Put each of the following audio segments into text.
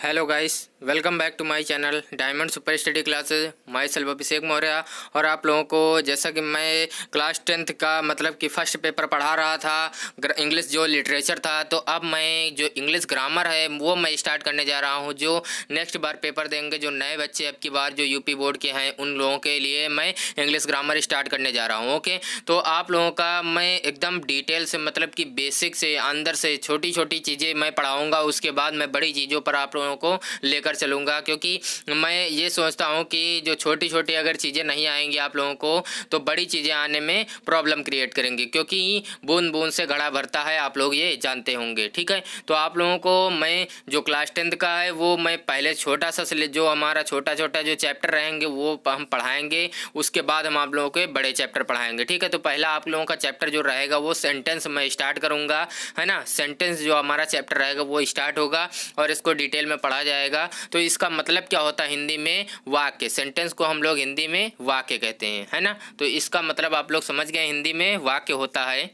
Hello guys, welcome back to my channel diamond super study classes. Myself Abhishek Maurya. और आप लोगों को जैसा कि मैं क्लास 10th का मतलब कि फ़र्स्ट पेपर पढ़ा रहा था, इंग्लिश जो लिटरेचर था, तो अब मैं जो इंग्लिश ग्रामर है वो मैं स्टार्ट करने जा रहा हूँ। जो नेक्स्ट बार पेपर देंगे, जो नए बच्चे अब की बार जो यूपी बोर्ड के हैं, उन लोगों के लिए मैं इंग्लिश ग्रामर स्टार्ट करने जा रहा हूँ। ओके, तो आप लोगों का मैं एकदम डिटेल से मतलब कि बेसिक से अंदर से छोटी छोटी चीज़ें मैं पढ़ाऊँगा। उसके बाद मैं बड़ी चीज़ों पर आप लोगों को लेकर चलूँगा, क्योंकि मैं ये सोचता हूँ कि जो छोटी छोटी अगर चीज़ें नहीं आएंगी आप लोगों को, तो बड़ी चीज़ें आने में प्रॉब्लम क्रिएट करेंगी, क्योंकि बूंद बूंद से घड़ा भरता है, आप लोग ये जानते होंगे। ठीक है, तो आप लोगों को मैं जो क्लास 10th का है वो मैं पहले छोटा सा जो हमारा छोटा छोटा जो चैप्टर रहेंगे वो हम पढ़ाएंगे। उसके बाद हम आप लोगों के बड़े चैप्टर पढ़ाएंगे। ठीक है, तो पहला आप लोगों का चैप्टर जो रहेगा वो सेंटेंस मैं स्टार्ट करूँगा, है ना। सेंटेंस जो हमारा चैप्टर रहेगा वो स्टार्ट होगा और इसको डिटेल में पढ़ा जाएगा। तो इसका मतलब क्या होता है हिंदी में? वाक्य। सेंटेंस को हम लोग हिंदी में वाक्य कहते हैं, है ना। तो इसका मतलब आप लोग समझ गए, हिंदी में वाक्य होता है।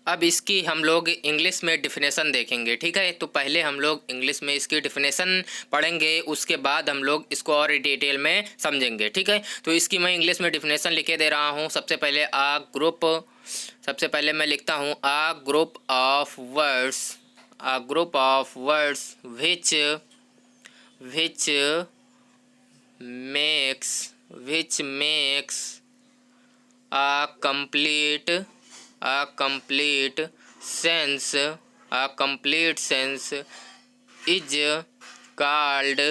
अब इसकी हम लोग इंग्लिश में डिफिनेशन देखेंगे। ठीक है, तो पहले हम लोग इंग्लिश में इसकी डिफिनेशन पढ़ेंगे, उसके बाद हम लोग इसको और डिटेल में समझेंगे। ठीक है, तो इसकी मैं इंग्लिश में डिफिनेशन लिखे दे रहा हूँ। सबसे पहले सबसे पहले मैं लिखता हूँ a group of words which makes a complete sense is called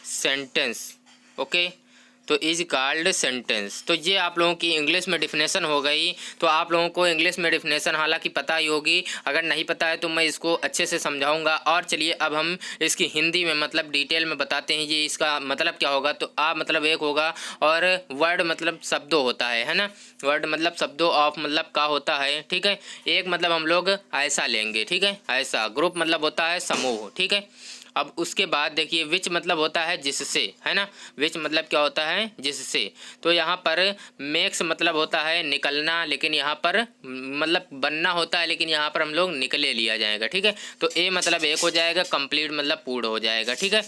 sentence। Okay, तो इज कॉल्ड सेंटेंस। तो ये आप लोगों की इंग्लिश में डिफिनेशन हो गई। तो आप लोगों को इंग्लिश में डिफिनेशन हालांकि पता ही होगी, अगर नहीं पता है तो मैं इसको अच्छे से समझाऊंगा। और चलिए अब हम इसकी हिंदी में मतलब डिटेल में बताते हैं ये इसका मतलब क्या होगा। तो आ मतलब एक होगा, और वर्ड मतलब शब्दों होता है ना। वर्ड मतलब शब्दों, ऑफ मतलब का होता है। ठीक है, एक मतलब हम लोग ऐसा लेंगे। ठीक है, ऐसा। ग्रुप मतलब होता है समूह। ठीक है, अब उसके बाद देखिए विच मतलब होता है जिससे, है ना। विच मतलब क्या होता है? जिससे। तो यहाँ पर मेक्स मतलब होता है निकलना, लेकिन यहाँ पर मतलब बनना होता है, लेकिन यहाँ पर हम लोग निकले लिया जाएगा। ठीक है, तो ए मतलब एक हो जाएगा, कंप्लीट मतलब पूर्ण हो जाएगा। ठीक है,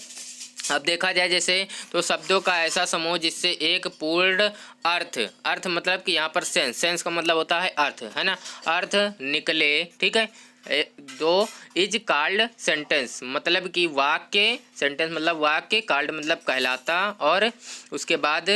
अब देखा जाए जैसे, तो शब्दों का ऐसा समूह जिससे एक पूर्ण अर्थ मतलब कि यहाँ पर सेंस का मतलब होता है अर्थ, है ना। अर्थ निकले। ठीक है, दो इज कॉल्ड सेंटेंस मतलब कि वाक्य। सेंटेंस मतलब वाक्य, कॉल्ड मतलब कहलाता, और उसके बाद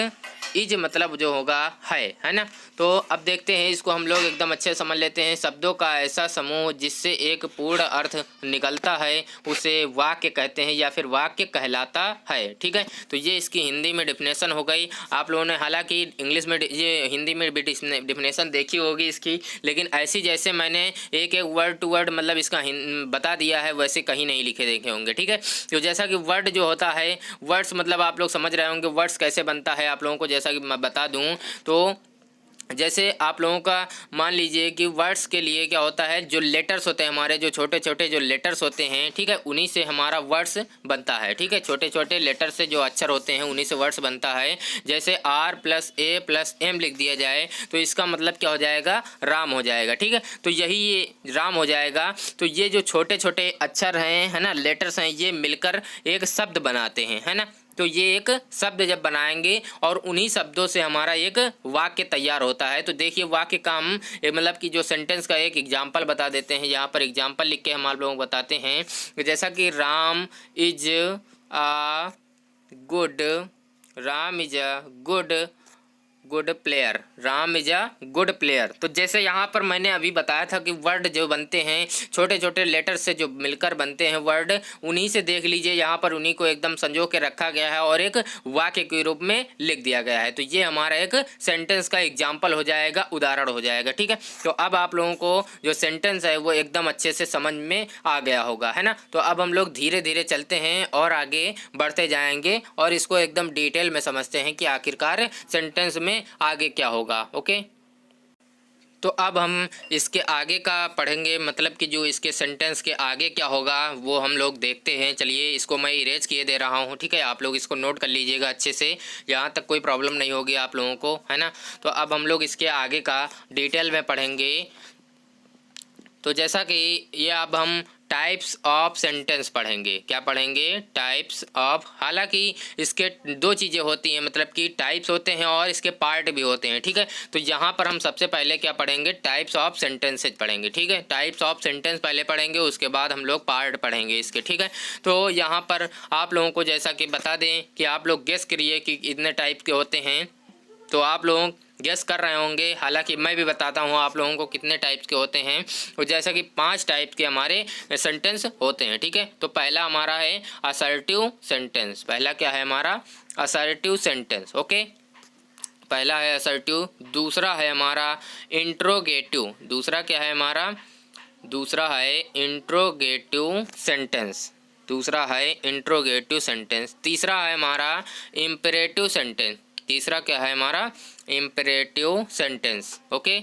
इज मतलब जो होगा है ना। तो अब देखते हैं इसको हम लोग एकदम अच्छे समझ लेते हैं। शब्दों का ऐसा समूह जिससे एक पूर्ण अर्थ निकलता है उसे वाक्य कहते हैं, या फिर वाक्य कहलाता है। ठीक है, तो ये इसकी हिंदी में डिफिनेशन हो गई। आप लोगों ने हालांकि इंग्लिश में ये हिंदी में भी डिफिनेशन देखी होगी इसकी, लेकिन ऐसी जैसे मैंने एक एक वर्ड टू वर्ड मतलब इसका बता दिया है, वैसे कहीं नहीं लिखे देखे होंगे। ठीक है, तो जैसा कि वर्ड जो होता है, वर्ड्स मतलब आप लोग समझ रहे होंगे वर्ड्स कैसे बनता है। आप लोगों को जैसा कि मैं बता दूं, तो जैसे आप लोगों का मान लीजिए कि वर्ड्स के लिए क्या होता है, जो लेटर्स होते हैं हमारे, जो छोटे छोटे जो लेटर्स होते हैं, ठीक है, उन्हीं से हमारा वर्ड्स बनता है। ठीक है, छोटे छोटे लेटर से जो अक्षर होते हैं उन्हीं से वर्ड्स बनता है। जैसे R+A+M लिख दिया जाए तो इसका मतलब क्या हो जाएगा? राम हो जाएगा। ठीक है, तो यही ये राम हो जाएगा। तो ये जो छोटे छोटे अक्षर हैं, है ना, लेटर्स हैं, ये मिलकर एक शब्द बनाते हैं, है ना। तो ये एक शब्द जब बनाएंगे और उन्हीं शब्दों से हमारा एक वाक्य तैयार होता है। तो देखिए वाक्य का हम मतलब कि जो सेंटेंस का एक एग्जाम्पल बता देते हैं। यहाँ पर एग्जाम्पल लिख के हम आप लोगों को बताते हैं, जैसा कि Ram is a good player. Ram is a good player. तो जैसे यहाँ पर मैंने अभी बताया था कि वर्ड जो बनते हैं छोटे छोटे लेटर से जो मिलकर बनते हैं वर्ड, उन्हीं से देख लीजिए यहाँ पर उन्हीं को एकदम संजो के रखा गया है और एक वाक्य के रूप में लिख दिया गया है। तो ये हमारा एक सेंटेंस का एग्जाम्पल हो जाएगा, उदाहरण हो जाएगा। ठीक है, तो अब आप लोगों को जो सेंटेंस है वो एकदम अच्छे से समझ में आ गया होगा, है ना। तो अब हम लोग धीरे धीरे चलते हैं और आगे बढ़ते जाएंगे और इसको एकदम डिटेल में समझते हैं कि आखिरकार सेंटेंस में आगे क्या होगा। ओके, तो अब हम इसके आगे का पढ़ेंगे, मतलब कि जो इसके सेंटेंस के आगे क्या होगा वो हम लोग देखते हैं। चलिए इसको मैं इरेज किए दे रहा हूँ। ठीक है, आप लोग इसको नोट कर लीजिएगा अच्छे से, यहाँ तक कोई प्रॉब्लम नहीं होगी आप लोगों को, है ना। तो अब हम लोग इसके आगे का डिटेल में पढ़ेंगे। तो जैसा कि ये अब हम टाइप्स ऑफ सेंटेंस पढ़ेंगे। क्या पढ़ेंगे? Types of. हालांकि इसके दो चीज़ें होती हैं, मतलब कि टाइप्स होते हैं और इसके पार्ट भी होते हैं, ठीक है। तो यहाँ पर हम सबसे पहले क्या पढ़ेंगे? टाइप्स ऑफ सेंटेंसेज पढ़ेंगे, ठीक है। टाइप्स ऑफ सेंटेंस पहले पढ़ेंगे, उसके बाद हम लोग पार्ट पढ़ेंगे इसके, ठीक है। तो यहाँ पर आप लोगों को जैसा कि बता दें कि आप लोग गेस करिए कि इतने टाइप के होते हैं, तो आप लोग गेस कर रहे होंगे। हालांकि मैं भी बताता हूँ आप लोगों को कितने टाइप्स के होते हैं। और जैसा कि 5 टाइप के हमारे सेंटेंस होते हैं, ठीक है। तो पहला हमारा है असर्टिव सेंटेंस। पहला क्या है हमारा? Assertive sentence, okay. पहला है असर्टिव। दूसरा है हमारा इंट्रोगेटिव। दूसरा क्या है हमारा? दूसरा है इंट्रोगेटिव सेंटेंस। दूसरा है इंट्रोगेटिव सेंटेंस। तीसरा है हमारा इम्पेरेटिव सेंटेंस। तीसरा क्या है हमारा? Imperative sentence, okay.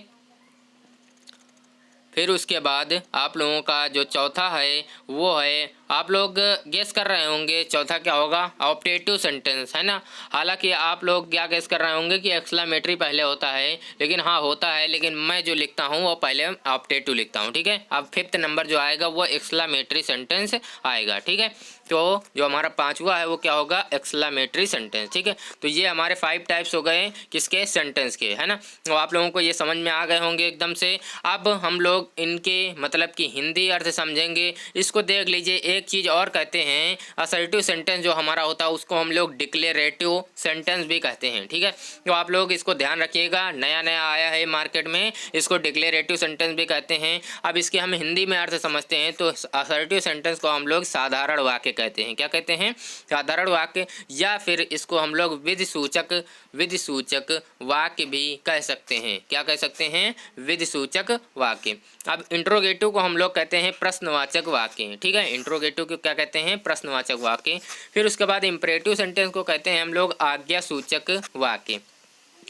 फिर उसके बाद आप लोगों का जो चौथा है वो है, आप लोग गेस कर रहे होंगे चौथा क्या होगा? ऑप्टेटिव सेंटेंस, है ना। हालांकि आप लोग क्या गेस कर रहे होंगे कि एक्सक्लेमेटरी पहले होता है, लेकिन हाँ होता है, लेकिन मैं जो लिखता हूँ वो पहले ऑप्टेटिव लिखता हूँ, ठीक है। अब 5th नंबर जो आएगा वो एक्सक्लेमेटरी सेंटेंस आएगा, ठीक है। तो जो हमारा 5वां है वो क्या होगा? एक्सक्लेमेटरी सेंटेंस, ठीक है। तो ये हमारे 5 टाइप्स हो गए किसके? सेंटेंस के, है ना। तो आप लोगों को ये समझ में आ गए होंगे एकदम से। अब हम लोग इनके मतलब कि हिंदी अर्थ समझेंगे। इसको देख लीजिए। एक चीज़ और कहते हैं, असर्टिव सेंटेंस जो हमारा होता है उसको हम लोग डिक्लेरेटिव सेंटेंस भी कहते हैं, ठीक है। तो आप लोग इसको ध्यान रखिएगा, नया नया आया है मार्केट में, इसको डिक्लेरेटिव सेंटेंस भी कहते हैं। अब इसके हम हिंदी में अर्थ समझते हैं। तो असर्टिव सेंटेंस को हम लोग साधारण वाक्य कहते हैं। क्या कहते हैं? साधारण वाक्य, या फिर इसको हम लोग विधि सूचक वाक्य भी कह सकते हैं। क्या कह सकते हैं? विधि सूचक वाक्य। अब इंट्रोगेटिव को हम लोग कहते हैं प्रश्नवाचक वाक्य, ठीक है। इंट्रोगेटिव को क्या कहते हैं? प्रश्नवाचक वाक्य। फिर उसके बाद इम्परेटिव सेंटेंस को कहते हैं हम लोग आज्ञा सूचक वाक्य।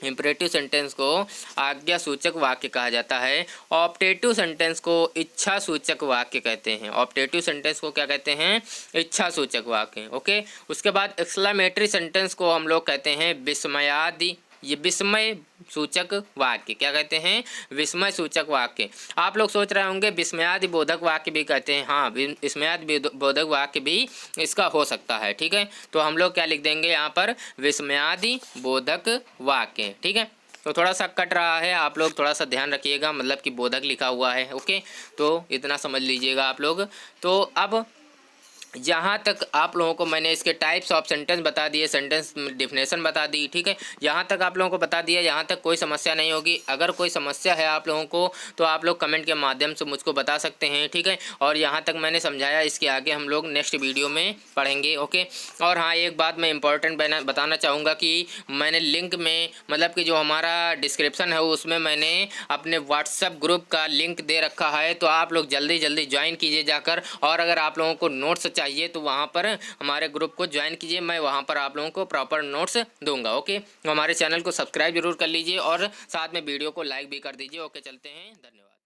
इम्परेटिव सेंटेंस को आज्ञा सूचक वाक्य कहा जाता है। ऑप्टेटिव सेंटेंस को इच्छा सूचक वाक्य कहते हैं। ऑप्टेटिव सेंटेंस को क्या कहते हैं? इच्छा सूचक वाक्य, ओके। उसके बाद एक्सक्लेमेटरी सेंटेंस को हम लोग कहते हैं विस्मयादि, ये विस्मय सूचक वाक्य। क्या कहते हैं? विस्मय सूचक वाक्य। आप लोग सोच रहे होंगे विस्मयादि बोधक वाक्य भी कहते हैं। हाँ, विस्मयादि बोधक वाक्य भी इसका हो सकता है, ठीक है। तो हम लोग क्या लिख देंगे यहाँ पर? विस्मयादि बोधक वाक्य, ठीक है। तो थोड़ा सा कट रहा है, आप लोग थोड़ा सा ध्यान रखिएगा, मतलब कि बोधक लिखा हुआ है, ओके। तो इतना समझ लीजिएगा आप लोग। तो अब यहाँ तक आप लोगों को मैंने इसके टाइप्स ऑफ सेंटेंस बता दिए, सेंटेंस डिफिनेशन बता दी, ठीक है। यहाँ तक आप लोगों को बता दिया, यहाँ तक कोई समस्या नहीं होगी। अगर कोई समस्या है आप लोगों को तो आप लोग कमेंट के माध्यम से मुझको बता सकते हैं, ठीक है। और यहाँ तक मैंने समझाया, इसके आगे हम लोग नेक्स्ट वीडियो में पढ़ेंगे, ओके। और हाँ, एक बात मैं इंपॉर्टेंट बताना चाहूँगा कि मैंने लिंक में, मतलब कि जो हमारा डिस्क्रिप्शन है उसमें मैंने अपने व्हाट्सएप ग्रुप का लिंक दे रखा है। तो आप लोग जल्दी जल्दी ज्वाइन कीजिए जाकर। और अगर आप लोगों को नोट्स चाहिए तो वहाँ पर हमारे ग्रुप को ज्वाइन कीजिए, मैं वहाँ पर आप लोगों को प्रॉपर नोट्स दूंगा, ओके। हमारे चैनल को सब्सक्राइब जरूर कर लीजिए और साथ में वीडियो को लाइक भी कर दीजिए, ओके। चलते हैं, धन्यवाद।